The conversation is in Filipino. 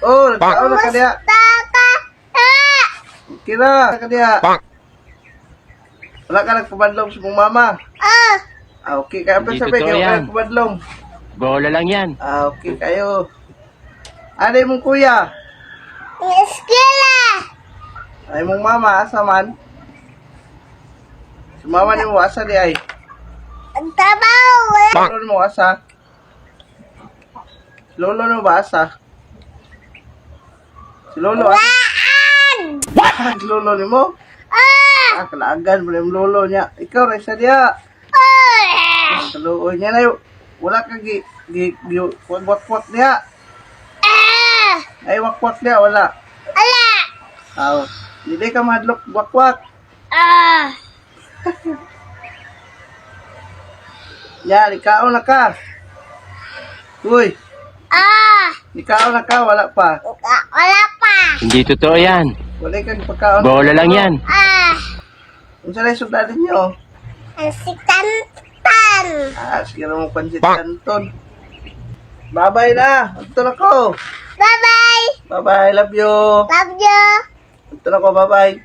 Oh, nagkaon na ka diya. Okay na, ka diya. Wala ka nagpabadlong sa mong mama. Okay, kaya pa Hindi sabi, totoo kayo ka yan. nagpabadlong. Bola lang yan. Okay, kayo. Ano yung mong kuya? Ay mong mama, asa man? Si mama ni mo, asa di ay? Lolo mo, asa? Lolo mo ba, asa? Si Lolo, asa? Si Lolo ni mo? Kalaagan mo na yung lolo niya. Ikaw, Reza diya. Kaluoy niya na yun. Wala kang wakwak niya. Ay, wakwak niya, wala. Aw, hindi ka madlok wakwak. Yan, ikaw na ka. Uy, ikaw na ka, wala pa. Hindi totoo yan. Wala kang pagkaon. Bola lang yan. Kung saan ay sundalin niyo? Sige na mong pansit kanton. Bye-bye na. Ito na ko. Bye-bye. Love you. Ito na ko. Bye-bye.